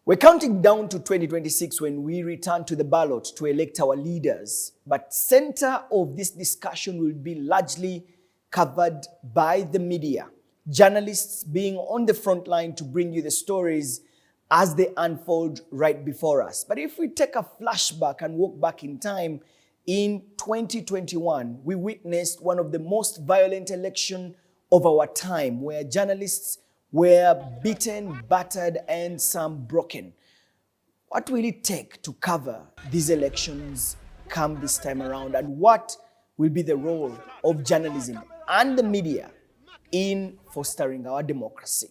We're counting down to 2026 when we return to the ballot to elect our leaders. But center of this discussion will be largely covered by the media. Journalists being on the front line to bring you the stories as they unfold right before us. But if we take a flashback and walk back in time, in 2021, we witnessed one of the most violent elections of our time, where journalists were beaten, battered, and some broken. What will it take to cover these elections come this time around? And what will be the role of journalism and the media in fostering our democracy?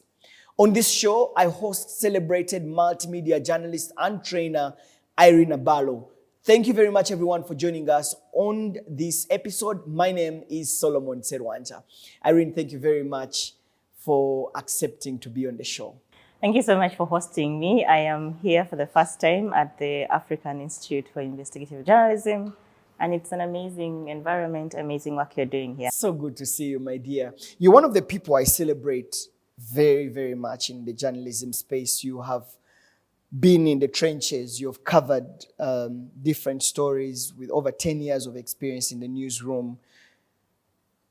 On this show, I host celebrated multimedia journalist and trainer Irene Abalo. Thank you very much, everyone, for joining us on this episode. My name is Solomon Serwanja. Irene, thank you very much for accepting to be on the show. Thank you so much for hosting me. I am here for the first time at the African Institute for Investigative Journalism, and it's an amazing environment, amazing work you're doing here. So good to see you, my dear. You're one of the people I celebrate very, very much in the journalism space. You have been in the trenches. You've covered different stories with over 10 years of experience in the newsroom.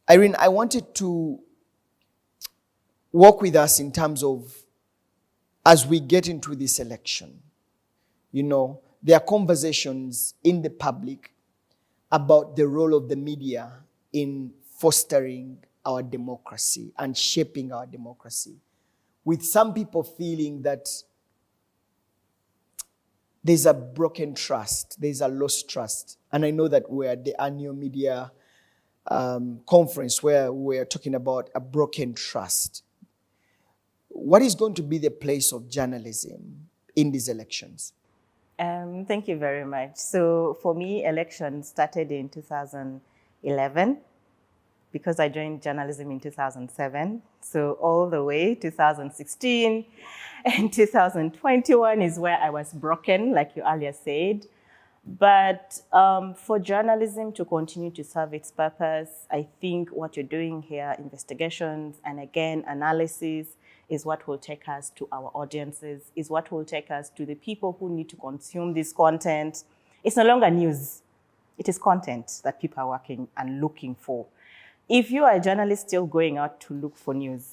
Irene, I wanted to walk with us in terms of, as we get into this election, there are conversations in the public about the role of the media in fostering our democracy and shaping our democracy, with some people feeling that there's a broken trust, there's a lost trust. And I know that we're at the annual media conference where we're talking about a broken trust. What is going to be the place of journalism in these elections? Thank you very much. So for me, elections started in 2011 because I joined journalism in 2007. So all the way 2016 and 2021 is where I was broken, like you earlier said. But for journalism to continue to serve its purpose, I think what you're doing here, investigations and again, analysis, is what will take us to our audiences, is what will take us to the people who need to consume this content. It's no longer news. It is content that people are working and looking for. If you are a journalist still going out to look for news,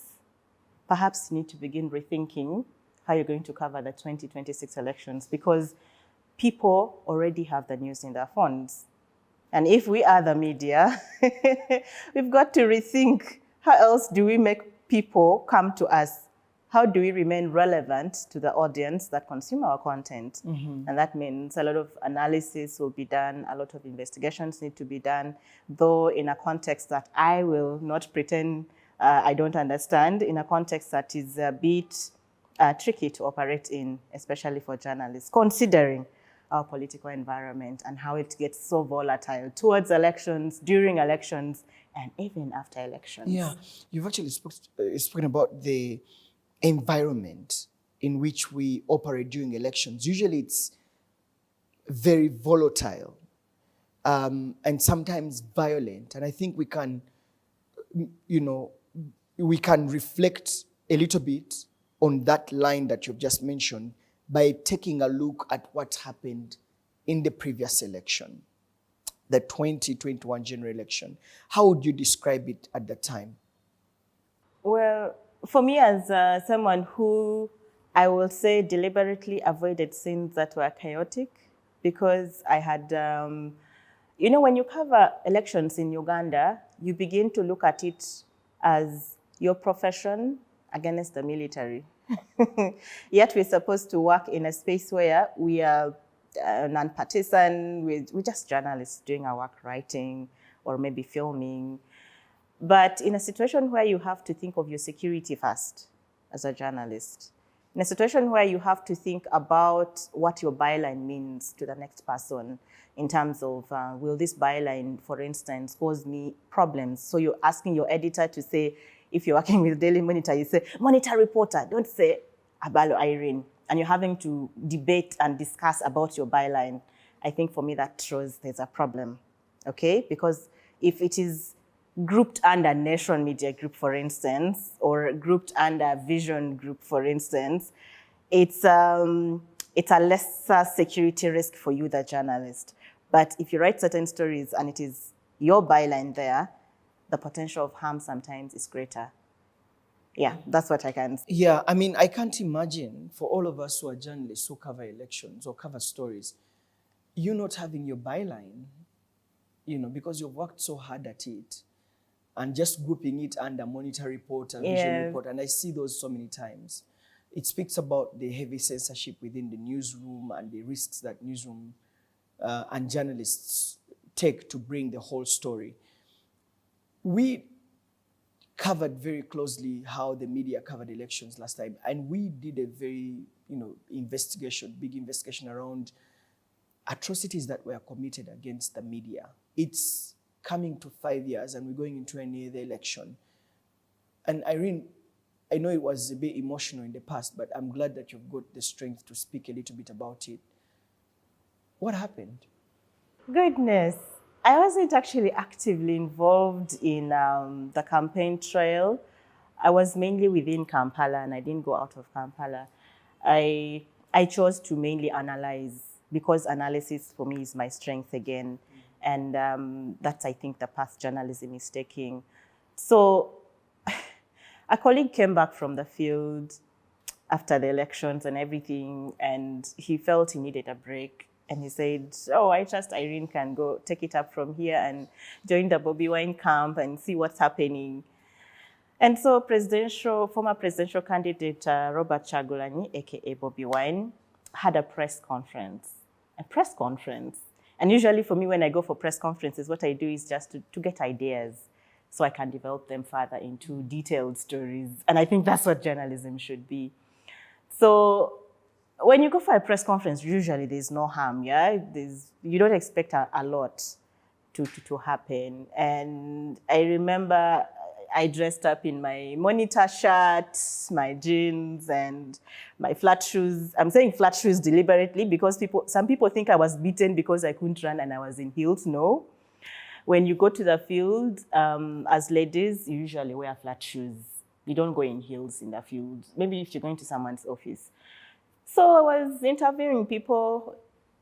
perhaps you need to begin rethinking how you're going to cover the 2026 elections, because people already have the news in their phones. And if we are the media, we've got to rethink how else do we make people come to us? How do we remain relevant to the audience that consume our content? Mm-hmm. And that means a lot of analysis will be done, a lot of investigations need to be done, though in a context that I will not pretend I don't understand, in a context that is a bit tricky to operate in, especially for journalists, considering our political environment and how it gets so volatile towards elections, during elections, and even after elections. Yeah, you've actually spoken about the environment in which we operate during elections. Usually it's very volatile and sometimes violent. And I think we can reflect a little bit on that line that you've just mentioned by taking a look at what happened in the previous election, the 2021 general election. How would you describe it at the time? Well, for me as someone who, I will say, deliberately avoided scenes that were chaotic, because I had, when you cover elections in Uganda, you begin to look at it as your profession against the military. Yet we're supposed to work in a space where we are non-partisan, we're just journalists doing our work, writing or maybe filming. But in a situation where you have to think of your security first as a journalist, in a situation where you have to think about what your byline means to the next person in terms of, will this byline, for instance, cause me problems? So you're asking your editor to say, if you're working with Daily Monitor, you say, Monitor reporter, don't say Abalo Irene. And you're having to debate and discuss about your byline. I think for me that shows there's a problem, okay? Because if it is grouped under Nation Media Group, for instance, or grouped under Vision Group, for instance, it's a lesser security risk for you, the journalist. But if you write certain stories and it is your byline there, the potential of harm sometimes is greater. Yeah, that's what I can say. Yeah, I mean, I can't imagine for all of us who are journalists who cover elections or cover stories, you not having your byline, because you've worked so hard at it, and just grouping it under monitor report and vision report. And I see those so many times. It speaks about the heavy censorship within the newsroom and the risks that newsroom and journalists take to bring the whole story. We covered very closely how the media covered elections last time, and we did a very, big investigation around atrocities that were committed against the media. It's coming to 5 years, and we're going into another election. And Irene, I know it was a bit emotional in the past, but I'm glad that you've got the strength to speak a little bit about it. What happened? Goodness. I wasn't actually actively involved in the campaign trail. I was mainly within Kampala, and I didn't go out of Kampala. I chose to mainly analyze, because analysis for me is my strength again. And that's, I think, the path journalism is taking. So a colleague came back from the field after the elections and everything, and he felt he needed a break. And he said, I trust Irene can go take it up from here and join the Bobi Wine camp and see what's happening. And so former presidential candidate Robert Chagulanyi, aka Bobi Wine, had a press conference. And usually for me, when I go for press conferences, what I do is just to get ideas so I can develop them further into detailed stories. And I think that's what journalism should be. So when you go for a press conference, usually there's no harm, yeah? You don't expect a lot to happen. And I remember I dressed up in my monitor shirt, my jeans, and my flat shoes. I'm saying flat shoes deliberately because some people think I was beaten because I couldn't run and I was in heels. No. When you go to the field, as ladies, you usually wear flat shoes. You don't go in heels in the field, maybe if you're going to someone's office. So I was interviewing people,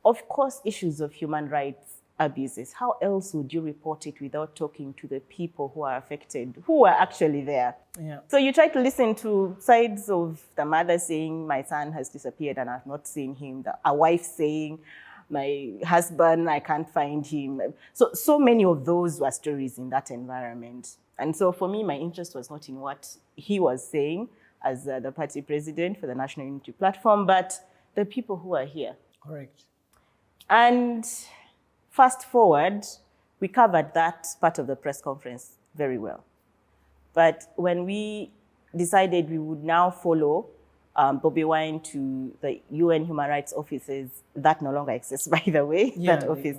of course, issues of human rights abuses. How else would you report it without talking to the people who are affected, who are actually there? Yeah. So you try to listen to sides of the mother saying, my son has disappeared and I've not seen him. A wife saying, my husband, I can't find him. So many of those were stories in that environment. And so for me, my interest was not in what he was saying as the party president for the National Unity Platform, but the people who are here. Correct. And fast forward, we covered that part of the press conference very well. But when we decided we would now follow Bobi Wine to the UN human rights offices, that no longer exists, by the way, that office,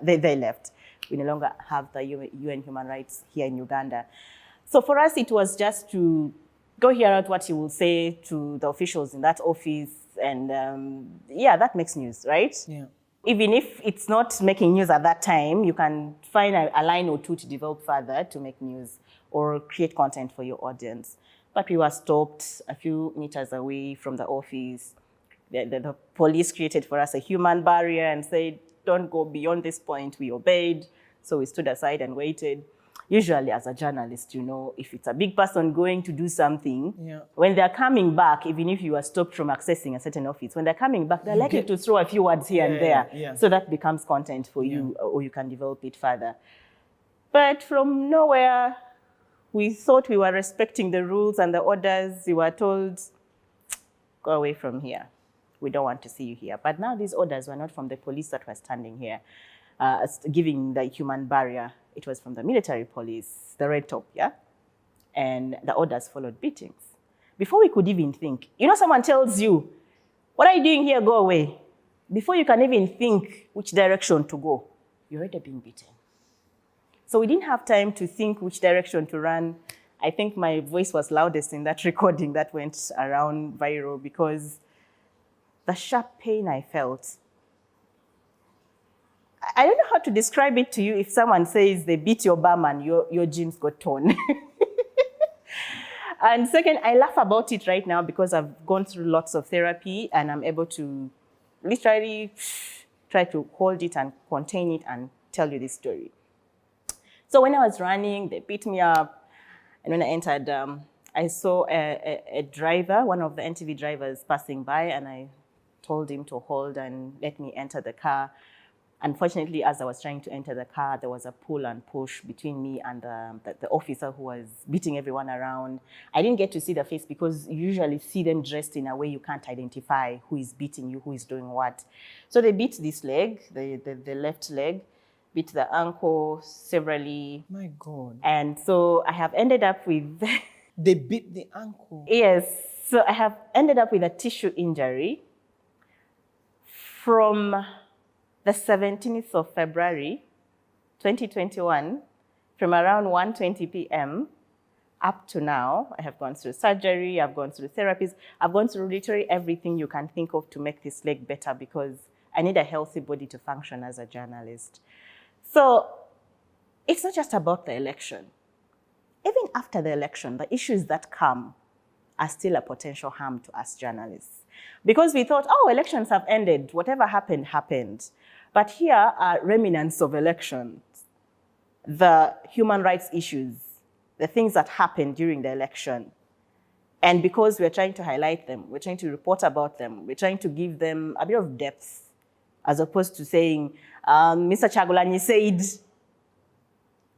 they left. We no longer have the UN human rights here in Uganda. So for us, it was just to go hear out what he will say to the officials in that office. And that makes news, right? Yeah. Even if it's not making news at that time, you can find a line or two to develop further to make news or create content for your audience. But we were stopped a few meters away from the office. The police created for us a human barrier and said, don't go beyond this point. We obeyed. So we stood aside and waited. Usually as a journalist, if it's a big person going to do something, when they're coming back, even if you are stopped from accessing a certain office, when they're coming back, they're likely to throw a few words here and there. So that becomes content for you, or you can develop it further. But from nowhere, we thought we were respecting the rules and the orders. We were told, go away from here. We don't want to see you here. But now these orders were not from the police that were standing here, giving the human barrier. It was from the military police, the red top, And the orders followed beatings. Before we could even think, someone tells you, what are you doing here? Go away. Before you can even think which direction to go, you're already being beaten. So we didn't have time to think which direction to run. I think my voice was loudest in that recording that went around viral because the sharp pain I felt, I don't know how to describe it to you if someone says they beat your bum and your jeans got torn. And second, I laugh about it right now because I've gone through lots of therapy and I'm able to literally try to hold it and contain it and tell you this story. So when I was running, they beat me up. And when I entered, I saw a driver, one of the NTV drivers passing by, and I told him to hold and let me enter the car. Unfortunately, as I was trying to enter the car, there was a pull and push between me and the officer who was beating everyone around. I didn't get to see the face because you usually see them dressed in a way you can't identify who is beating you, who is doing what. So they beat this leg, the left leg, beat the ankle severally. My God. And so I have ended up with... They beat the ankle? Yes. So I have ended up with a tissue injury from the 17th of February, 2021, from around 1:20 p.m. up to now. I have gone through surgery, I've gone through therapies, I've gone through literally everything you can think of to make this leg better because I need a healthy body to function as a journalist. So it's not just about the election. Even after the election, the issues that come are still a potential harm to us journalists. Because we thought, oh, elections have ended, whatever happened, happened. But here are remnants of elections, the human rights issues, the things that happened during the election. And because we're trying to highlight them, we're trying to report about them, we're trying to give them a bit of depth, as opposed to saying, Mr. Chagulanyi said,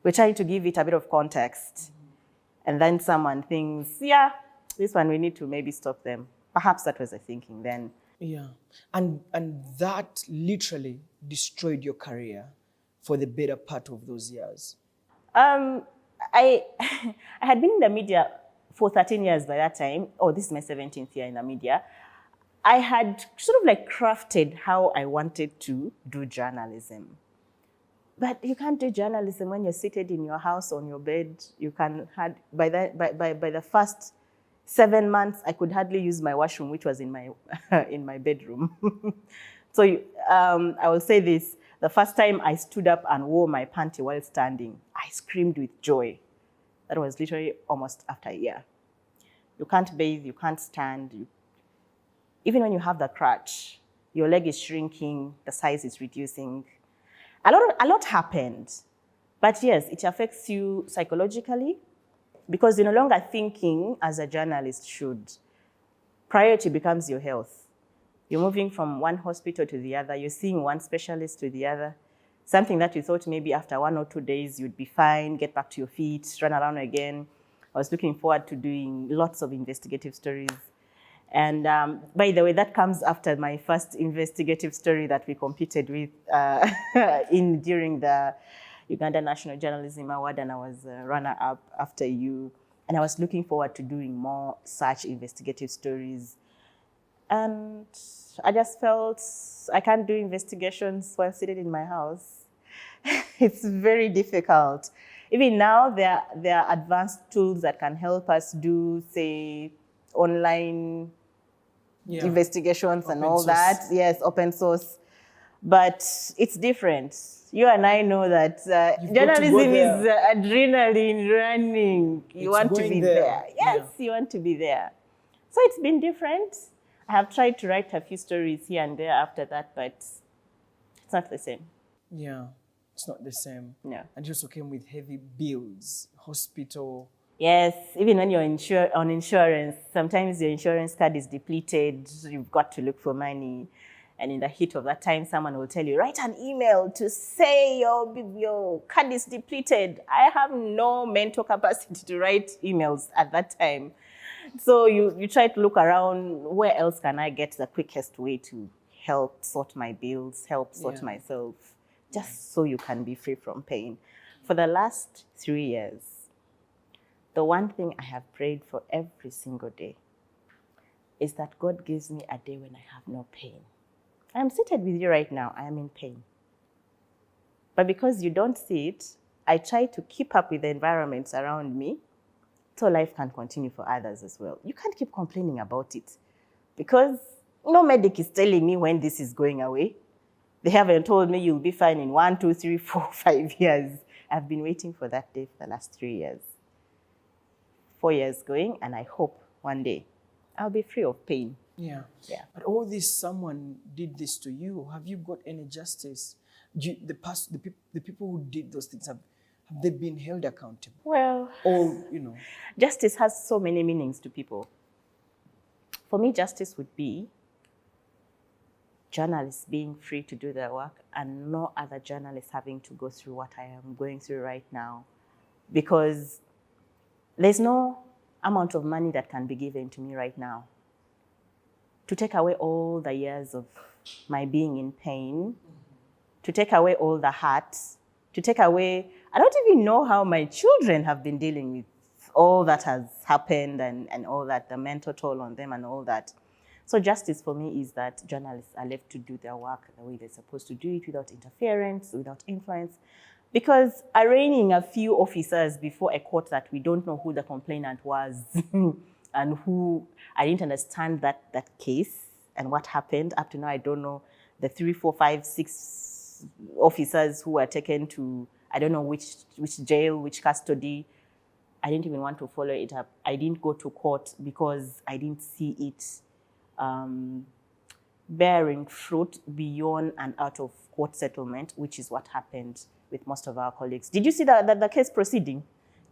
we're trying to give it a bit of context. And then someone thinks, yeah, this one we need to maybe stop them. Perhaps that was the thinking then. Yeah, and that literally destroyed your career for the better part of those years. I I had been in the media for 13 years by that time. Oh, this is my 17th year in the media. I had sort of like crafted how I wanted to do journalism. But you can't do journalism when you're seated in your house on your bed. You can had by the first 7 months, I could hardly use my washroom, which was in my in my bedroom. So I will say this: the first time I stood up and wore my panty while standing, I screamed with joy. That was literally almost after a year. You can't bathe, you can't stand. Even when you have the crutch, your leg is shrinking, the size is reducing. A lot happened. But yes, it affects you psychologically because you're no longer thinking as a journalist should. Priority becomes your health. You're moving from one hospital to the other. You're seeing one specialist to the other. Something that you thought maybe after 1 or 2 days you'd be fine, get back to your feet, run around again. I was looking forward to doing lots of investigative stories. And by the way, that comes after my first investigative story that we competed with during the Uganda National Journalism Award, and I was runner-up after you. And I was looking forward to doing more such investigative stories. And I just felt I can't do investigations while sitting in my house. It's very difficult. Even now, there are advanced tools that can help us do, say, online investigations and all that. Yes, open source. But it's different. You and I know that journalism is adrenaline running. You want to be there. Yes, you want to be there. So it's been different. I have tried to write a few stories here and there after that, but it's not the same. Yeah, it's not the same. No. And you also came with heavy bills, hospital. Yes, even when you're on insurance, sometimes your insurance card is depleted. You've got to look for money. And in the heat of that time, someone will tell you, write an email to say your card is depleted. I have no mental capacity to write emails at that time. So you try to look around, where else can I get the quickest way to help sort my bills, help sort myself, just so you can be free from pain. For the last 3 years, the one thing I have prayed for every single day is that God gives me a day when I have no pain. I am seated with you right now. I am in pain. But because you don't see it, I try to keep up with the environments around me so life can continue for others as well. You can't keep complaining about it because no medic is telling me when this is going away. They haven't told me you'll be fine in 1, 2, 3, 4, 5 years. I've been waiting for that day for the last 3 years. 4 years going, and I hope one day I'll be free of pain. Yeah. Yeah. But all this, someone did this to you. Have you got any justice? The people who did those things, have they been held accountable? Well, Or, justice has so many meanings to people. For me, justice would be journalists being free to do their work and no other journalists having to go through what I am going through right now. Because there's no amount of money that can be given to me right now to take away all the years of my being in pain, to take away all the hurt, to take away, I don't even know how my children have been dealing with all that has happened and all that, the mental toll on them and all that. So justice for me is that journalists are left to do their work the way they're supposed to do it, without interference, without influence. Because arraigning a few officers before a court that we don't know who the complainant was and who, I didn't understand that case and what happened. Up to now, I don't know the 3, 4, 5, 6 officers who were taken to, I don't know which jail, which custody. I didn't even want to follow it up. I didn't go to court because I didn't see it bearing fruit beyond and out of court settlement, which is what happened with most of our colleagues. Did you see the case proceeding?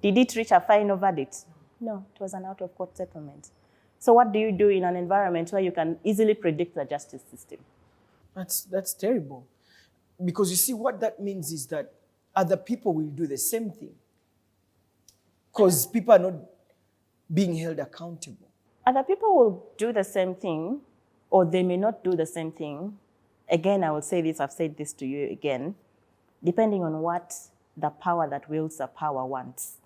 Did it reach a final verdict? No, it was an out of court settlement. So what do you do in an environment where you can easily predict the justice system? That's terrible. Because you see, what that means is that other people will do the same thing. Because people are not being held accountable. Other people will do the same thing, or they may not do the same thing. Again, I will say this, I've said this to you again, depending on what the power that wields the power wants.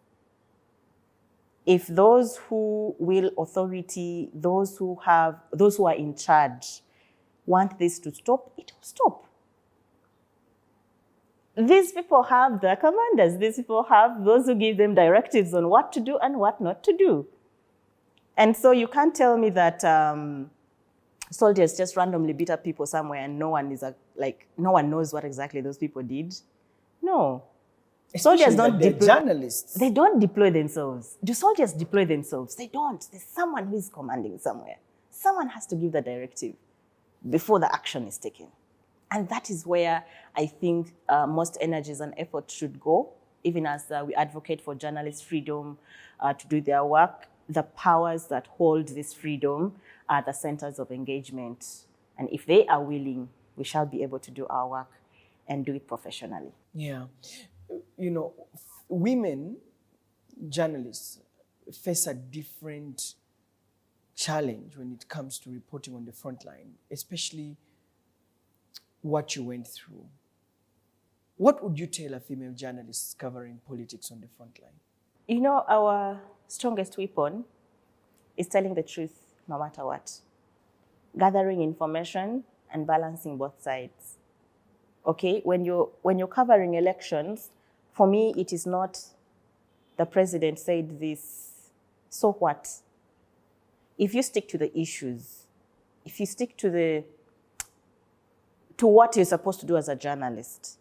If those who will authority, those who are in charge want this to stop, it will stop. These people have their commanders. These people have those who give them directives on what to do and what not to do. And so you can't tell me that soldiers just randomly beat up people somewhere and no one knows what exactly those people did. No. Soldiers don't deploy. Journalists. They don't deploy themselves. Do soldiers deploy themselves? They don't. There's someone who is commanding somewhere. Someone has to give the directive before the action is taken. And that is where I think most energies and effort should go, even as we advocate for journalists' freedom to do their work. The powers that hold this freedom are the centers of engagement. And if they are willing, we shall be able to do our work and do it professionally. Yeah. Women journalists face a different challenge when it comes to reporting on the front line, especially what you went through. What would you tell a female journalist covering politics on the front line? Our strongest weapon is telling the truth no matter what. Gathering information and balancing both sides. Okay, when you're covering elections, for me, it is not the president said this, so what? If you stick to the issues, if you stick to what you're supposed to do as a journalist,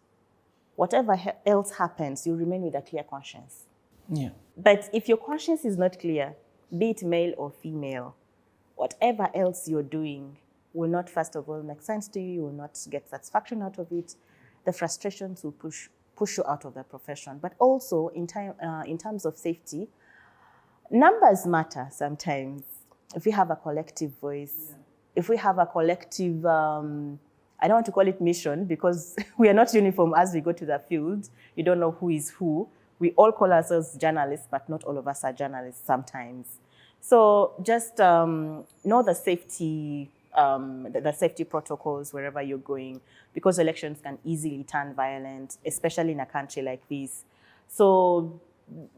whatever else happens, you remain with a clear conscience. Yeah. But if your conscience is not clear, be it male or female, whatever else you're doing will not, first of all, make sense to you. You will not get satisfaction out of it. The frustrations will push you out of the profession. But also, in terms of safety, numbers matter sometimes. If we have a collective voice, if we have a collective, I don't want to call it mission because we are not uniform as we go to the field. You don't know who is who. We all call ourselves journalists, but not all of us are journalists sometimes. So just know the safety protocols wherever you're going, because elections can easily turn violent, especially in a country like this. So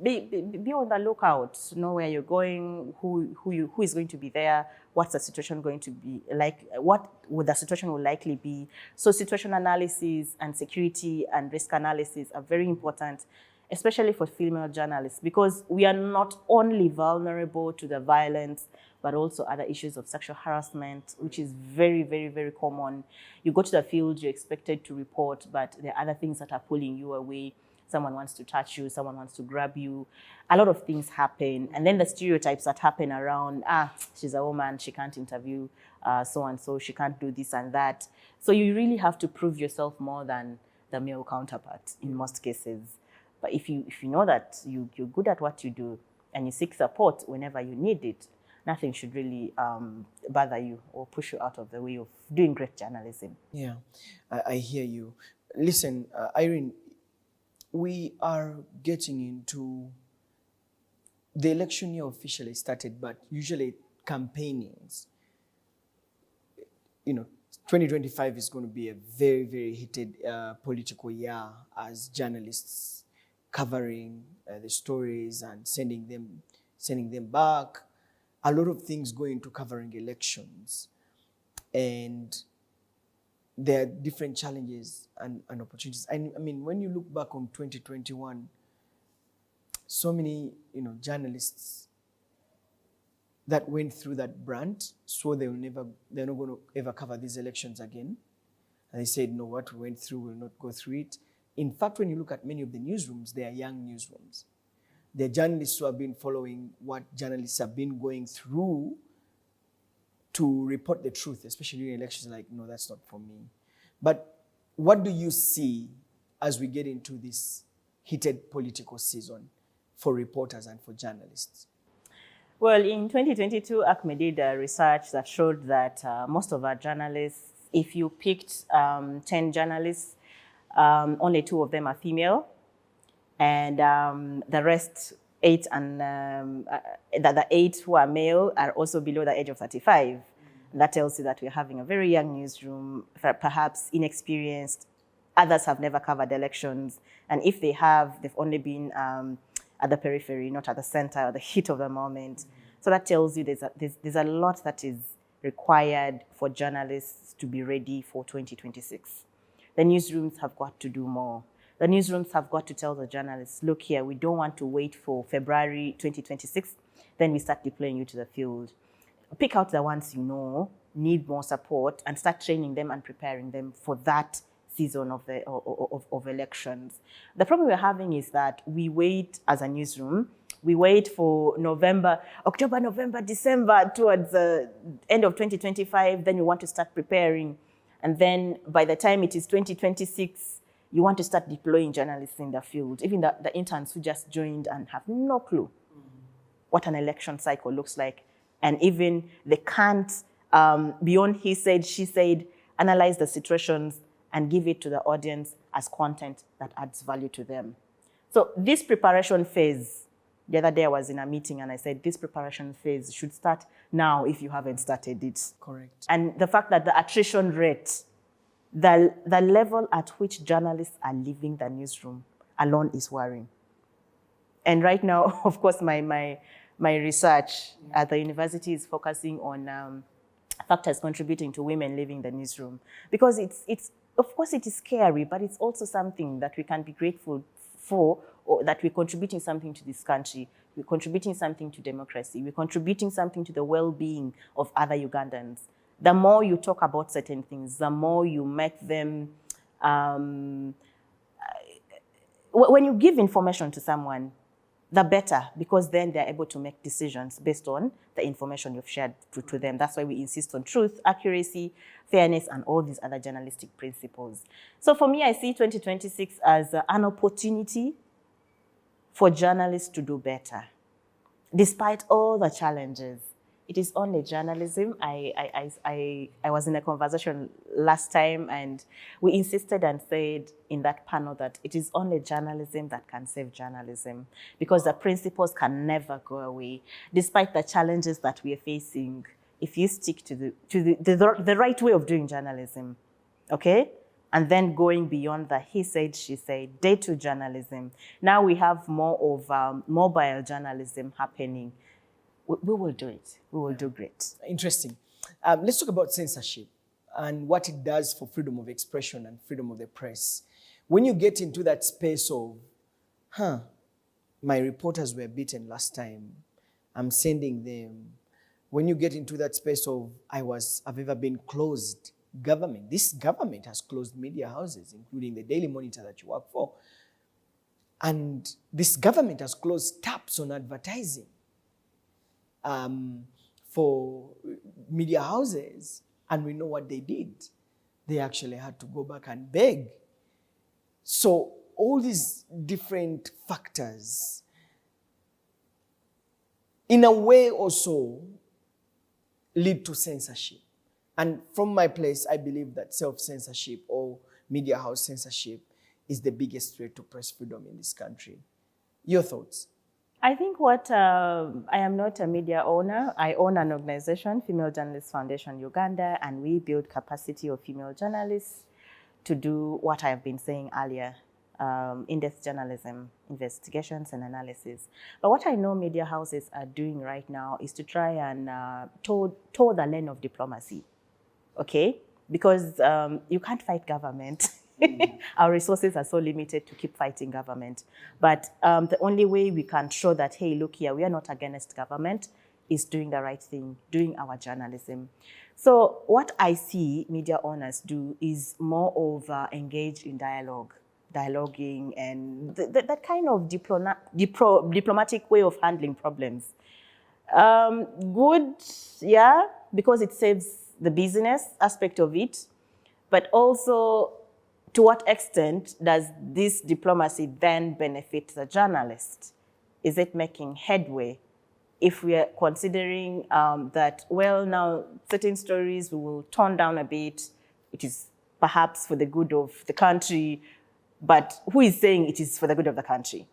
be on the lookout. Know where you're going, who is going to be there, what's the situation going to be like, what would the situation will likely be. So situation analysis and security and risk analysis are very important, especially for female journalists, because we are not only vulnerable to the violence, but also other issues of sexual harassment, which is very, very, very common. You go to the field, you're expected to report, but there are other things that are pulling you away. someone wants to touch you, someone wants to grab you. A lot of things happen. And then the stereotypes that happen around, she's a woman, she can't interview so-and-so, she can't do this and that. So you really have to prove yourself more than the male counterpart in most cases. But if you know that you're good at what you do and you seek support whenever you need it, nothing should really bother you or push you out of the way of doing great journalism. Yeah, I hear you. Listen, Irene, we are getting into the election year officially started, but usually campaignings, 2025 is going to be a very, very heated political year as journalists covering the stories and sending them back. A lot of things go into covering elections, and there are different challenges and opportunities. I mean, when you look back on 2021, so many journalists that went through that brand, so they're not going to ever cover these elections again. And they said, no, what we went through, we'll not go through it. In fact, when you look at many of the newsrooms, they are young newsrooms. They're journalists who have been following what journalists have been going through to report the truth, especially during elections. Like, no, that's not for me. But what do you see as we get into this heated political season for reporters and for journalists? Well, in 2022, ACME did research that showed that most of our journalists, if you picked 10 journalists, only 2 of them are female, and the rest 8 and the 8 who are male are also below the age of 35. And that tells you that we're having a very young newsroom, perhaps inexperienced. Others have never covered elections, and if they have, they've only been at the periphery, not at the center or the heat of the moment. So that tells you there's a lot that is required for journalists to be ready for 2026. The newsrooms have got to do more. The newsrooms have got to tell the journalists, look here, we don't want to wait for February 2026, then we start deploying you to the field. Pick out the ones you know need more support and start training them and preparing them for that season of elections. The problem we're having is that we wait as a newsroom, we wait for October, November, December towards the end of 2025, then we want to start preparing. And then by the time it is 2026, you want to start deploying journalists in the field, even the interns who just joined and have no clue what an election cycle looks like. And even they can't, beyond he said, she said, analyze the situations and give it to the audience as content that adds value to them. So this preparation phase, the other day I was in a meeting and I said, this preparation phase should start now if you haven't started it. Correct. And the fact that the attrition rate, the level at which journalists are leaving the newsroom alone is worrying. And right now, of course, my research at the university is focusing on factors contributing to women leaving the newsroom. Because it's of course, it is scary, but it's also something that we can be grateful for, or that we're contributing something to this country. We're contributing something to democracy. We're contributing something to the well-being of other Ugandans. The more you talk about certain things, the more you make them... when you give information to someone, the better, because then they're able to make decisions based on the information you've shared to them. That's why we insist on truth, accuracy, fairness, and all these other journalistic principles. So for me, I see 2026 as an opportunity for journalists to do better. Despite all the challenges, it is only journalism. I was in a conversation last time and we insisted and said in that panel that it is only journalism that can save journalism, because the principles can never go away. Despite the challenges that we are facing, if you stick to the right way of doing journalism, okay? And then going beyond the he said, she said, day to journalism. Now we have more of mobile journalism happening. We will do it. We will do great. Interesting. Let's talk about censorship and what it does for freedom of expression and freedom of the press. When you get into that space of, my reporters were beaten last time, I'm sending them. When you get into that space of, I've ever been closed government. This government has closed media houses, including the Daily Monitor that you work for. And this government has closed taps on advertising for media houses. And we know what they did. They actually had to go back and beg. So all these different factors, in a way also, lead to censorship. And from my place, I believe that self-censorship or media house censorship is the biggest threat to press freedom in this country. Your thoughts? I think I am not a media owner. I own an organization, Female Journalists Foundation Uganda, and we build capacity of female journalists to do what I have been saying earlier, in-depth journalism, investigations and analysis. But what I know media houses are doing right now is to try and toe the lane of diplomacy, okay? Because you can't fight government. Our resources are so limited to keep fighting government. But the only way we can show that, hey, look here, we are not against government, is doing the right thing, doing our journalism. So what I see media owners do is more of engage in dialoguing, and that kind of diplomatic way of handling problems. Good, yeah, because it saves the business aspect of it, but also to what extent does this diplomacy then benefit the journalist? Is it making headway? If we are considering that, well, now certain stories we will tone down a bit, it is perhaps for the good of the country, but who is saying it is for the good of the country?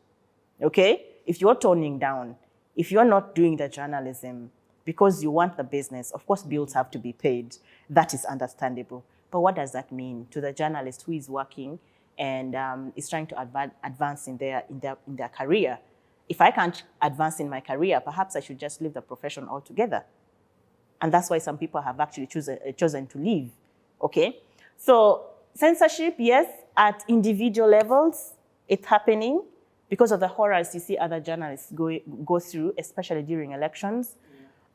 Okay? If you're toning down, if you're not doing the journalism because you want the business, of course bills have to be paid. That is understandable. But what does that mean to the journalist who is working and is trying to advance in their career? If I can't advance in my career, perhaps I should just leave the profession altogether. And that's why some people have actually chosen to leave, okay? So censorship, yes, at individual levels, it's happening because of the horrors you see other journalists go through, especially during elections.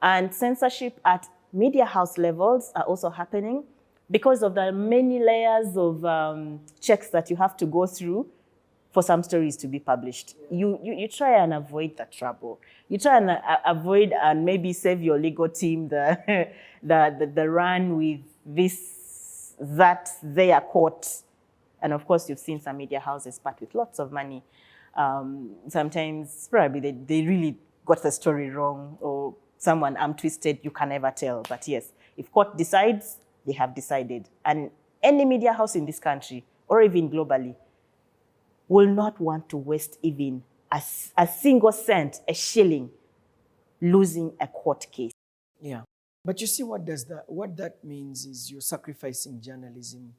And censorship at media house levels are also happening because of the many layers of checks that you have to go through for some stories to be published. You try and avoid that trouble. You try and avoid and maybe save your legal team the run with their court. And of course, you've seen some media houses part with lots of money. Sometimes probably they really got the story wrong, or someone arm twisted, you can never tell. But yes, if court decides, they have decided. And any media house in this country, or even globally, will not want to waste even a single cent, a shilling, losing a court case. Yeah. But you see, what that means is you're sacrificing journalism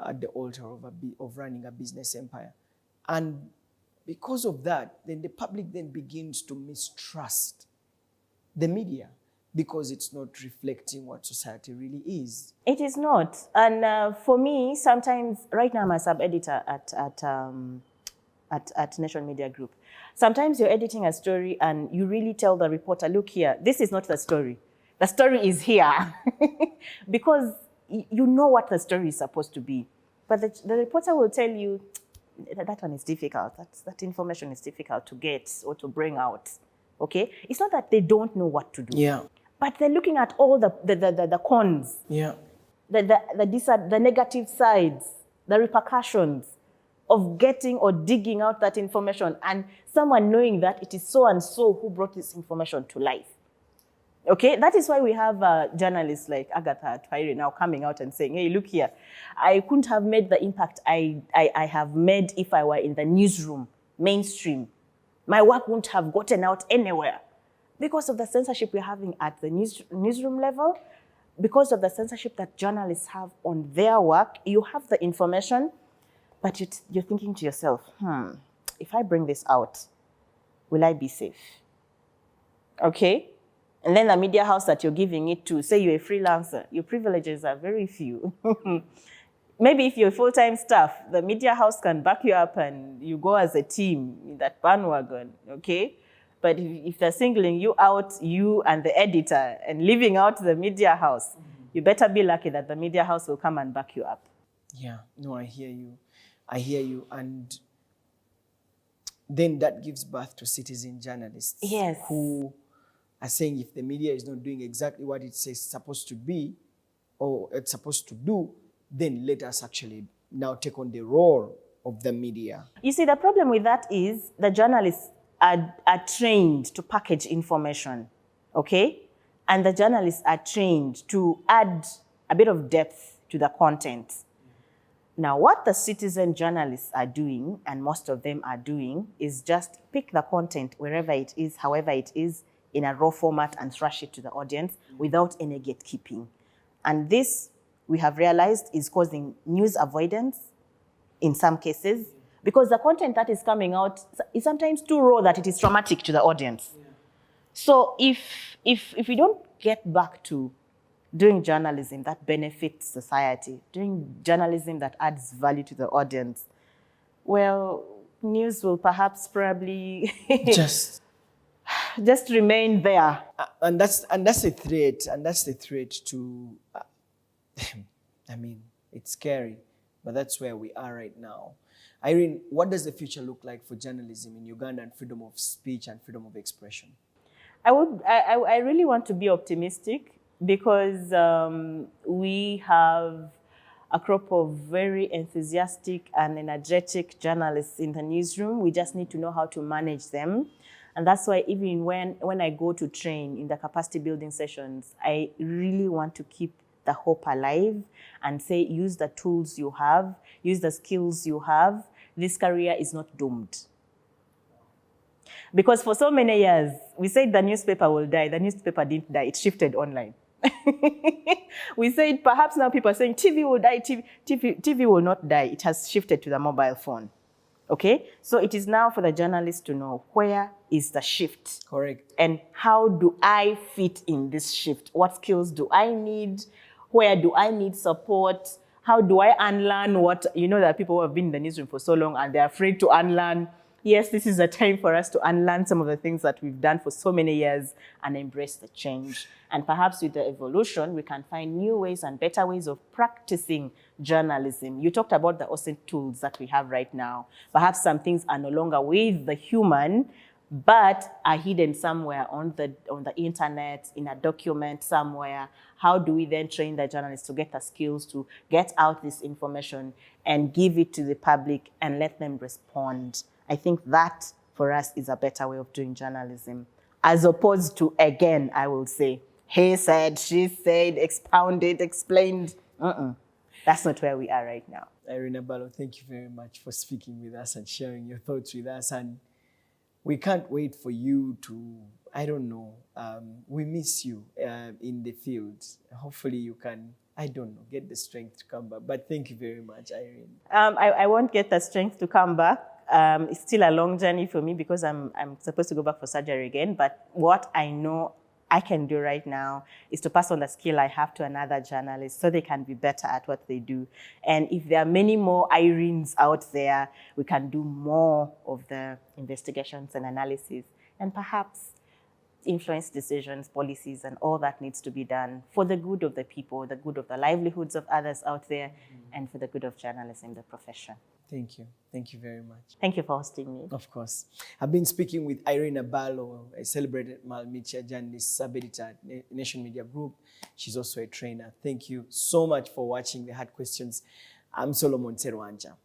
at the altar of running a business empire. And because of that, then the public then begins to mistrust the media, because it's not reflecting what society really is. It is not. And for me, sometimes, right now I'm a sub-editor at Nation Media Group. Sometimes you're editing a story and you really tell the reporter, look here, this is not the story. The story is here. Because you know what the story is supposed to be. But the reporter will tell you, that one is difficult. That information is difficult to get or to bring out. Okay? It's not that they don't know what to do. Yeah. But they're looking at all the cons, yeah, the negative sides, the repercussions of getting or digging out that information, and someone knowing that it is so and so who brought this information to life. Okay, that is why we have journalists like Agatha Twairi now coming out and saying, hey, look here, I couldn't have made the impact I have made if I were in the newsroom, mainstream. My work wouldn't have gotten out anywhere. Because of the censorship we're having at the newsroom level, because of the censorship that journalists have on their work, you have the information, but you're thinking to yourself, if I bring this out, will I be safe? Okay? And then the media house that you're giving it to, say you're a freelancer, your privileges are very few. Maybe if you're full-time staff, the media house can back you up and you go as a team in that bandwagon, okay? But if they're singling you out, you and the editor, and leaving out the media house, you better be lucky that the media house will come and back you up. Yeah, no, I hear you. I hear you. And then that gives birth to citizen journalists. Yes. Who are saying if the media is not doing exactly what it says it's supposed to be or it's supposed to do, then let us actually now take on the role of the media. You see, the problem with that is the journalists are trained to package information, okay? And the journalists are trained to add a bit of depth to the content. Now, what the citizen journalists are doing, and most of them are doing, is just pick the content wherever it is, however it is, in a raw format and thrash it to the audience without any gatekeeping. And this, we have realized, is causing news avoidance in some cases, because the content that is coming out is sometimes too raw that it is traumatic to the audience. Yeah. So if we don't get back to doing journalism that benefits society, doing journalism that adds value to the audience, well, news will perhaps probably just remain there. And that's a threat. And that's the threat to, I mean, it's scary, but that's where we are right now. Irene, what does the future look like for journalism in Uganda and freedom of speech and freedom of expression? I really want to be optimistic because we have a crop of very enthusiastic and energetic journalists in the newsroom. We just need to know how to manage them. And that's why even when I go to train in the capacity building sessions, I really want to keep the hope alive and say, use the tools you have, use the skills you have. This career is not doomed. Because for so many years, we said the newspaper will die. The newspaper didn't die. It shifted online. We said perhaps now people are saying TV will die. TV will not die. It has shifted to the mobile phone. Okay? So it is now for the journalists to know where is the shift. Correct. And how do I fit in this shift? What skills do I need? Where do I need support? How do I unlearn what, there are people who have been in the newsroom for so long and they're afraid to unlearn. Yes, this is a time for us to unlearn some of the things that we've done for so many years and embrace the change. And perhaps with the evolution, we can find new ways and better ways of practicing journalism. You talked about the awesome tools that we have right now. Perhaps some things are no longer with the human, but are hidden somewhere on the internet, in a document somewhere. How do we then train the journalists to get the skills to get out this information and give it to the public and let them respond? I think that, for us, is a better way of doing journalism, as opposed to, again, I will say, he said, she said, expounded, explained. That's not where we are right now. Irene Abalo, thank you very much for speaking with us and sharing your thoughts with us. And we can't wait for you to, I don't know, we miss you in the field. Hopefully you can, I don't know, get the strength to come back. But thank you very much, Irene. I won't get the strength to come back. It's still a long journey for me because I'm supposed to go back for surgery again. But what I know I can do right now is to pass on the skill I have to another journalist so they can be better at what they do. And if there are many more Irenes out there, we can do more of the investigations and analysis and perhaps influence decisions, policies, and all that needs to be done for the good of the people, the good of the livelihoods of others out there, and for the good of journalism, the profession. Thank you. Thank you very much. Thank you for hosting me. Of course. I've been speaking with Irene Abalo, a celebrated multimedia journalist, sub-editor at Nation Media Group. She's also a trainer. Thank you so much for watching The Hard Questions. I'm Solomon Serwanja.